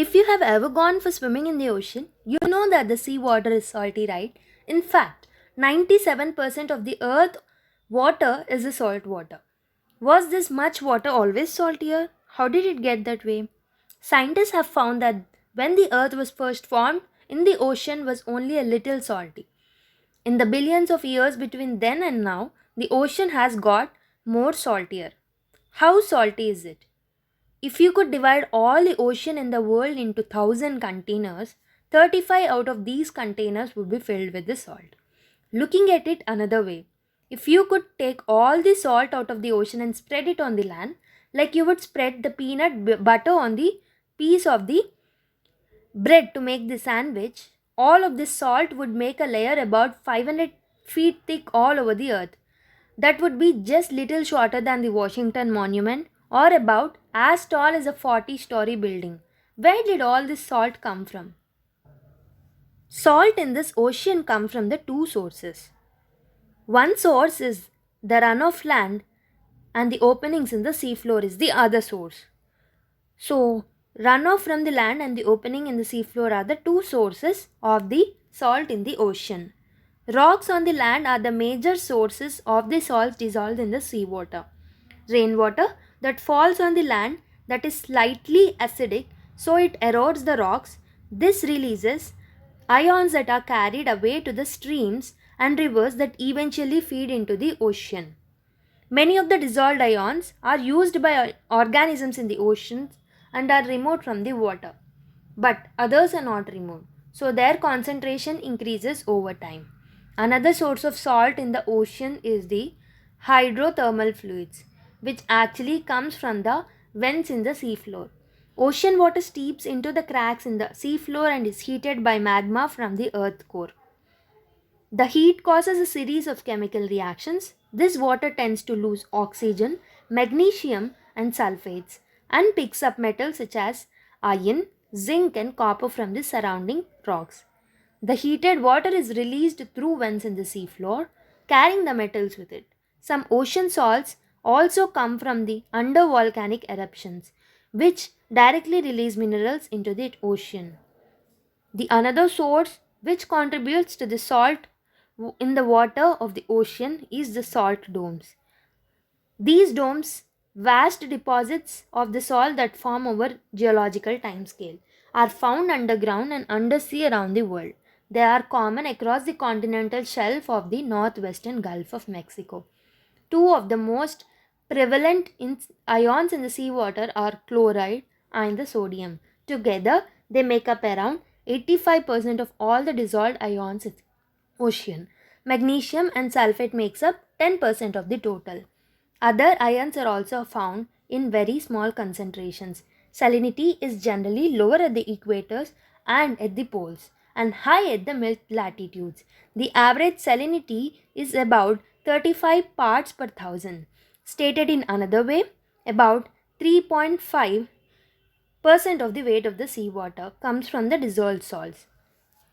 If you have ever gone for swimming in the ocean, you know that the sea water is salty, right? In fact, 97% of the earth water is the salt water. Was this much water always saltier? How did it get that way? Scientists have found that when the earth was first formed, in the ocean was only a little salty. In the billions of years between then and now, the ocean has got more saltier. How salty is it? If you could divide all the ocean in the world into 1,000 containers, 35 out of these containers would be filled with the salt. Looking at it another way, if you could take all the salt out of the ocean and spread it on the land, like you would spread the butter on the piece of the bread to make the sandwich, all of this salt would make a layer about 500 feet thick all over the earth. That would be just little shorter than the Washington Monument or about as tall as a 40-story building. Where did all this salt come from? Salt in this ocean come from the two sources. One source is the runoff land and the openings in the seafloor is the other source. So, runoff from the land and the opening in the seafloor are the two sources of the salt in the ocean. Rocks on the land are the major sources of the salts dissolved in the seawater. Rainwater that falls on the land that is slightly acidic, so it erodes the rocks. This releases ions that are carried away to the streams and rivers that eventually feed into the ocean. Many of the dissolved ions are used by organisms in the oceans and are removed from the water, but others are not removed, so their concentration increases over time. Another source of salt in the ocean is the hydrothermal fluids, which actually comes from the vents in the seafloor. Ocean water steeps into the cracks in the seafloor and is heated by magma from the earth core. The heat causes a series of chemical reactions. This water tends to lose oxygen, magnesium, and sulfates and picks up metals such as iron, zinc, and copper from the surrounding rocks. The heated water is released through vents in the seafloor, carrying the metals with it. Some ocean salts also come from the undervolcanic eruptions, which directly release minerals into the ocean. The another source which contributes to the salt in the water of the ocean is the salt domes. These domes, vast deposits of the salt that form over geological timescale, are found underground and undersea around the world. They are common across the continental shelf of the northwestern Gulf of Mexico. Two of the most prevalent ions in the seawater are chloride and the sodium. Together, they make up around 85% of all the dissolved ions in the ocean. Magnesium and sulfate makes up 10% of the total. Other ions are also found in very small concentrations. Salinity is generally lower at the equators and at the poles and high at the mid latitudes. The average salinity is about 35 parts per thousand. Stated in another way, about 3.5% of the weight of the seawater comes from the dissolved salts.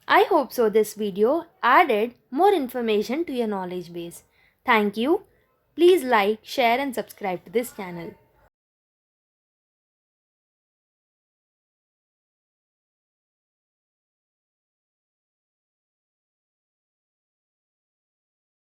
I hope so this video added more information to your knowledge base. Thank you. Please like, share and subscribe to this channel.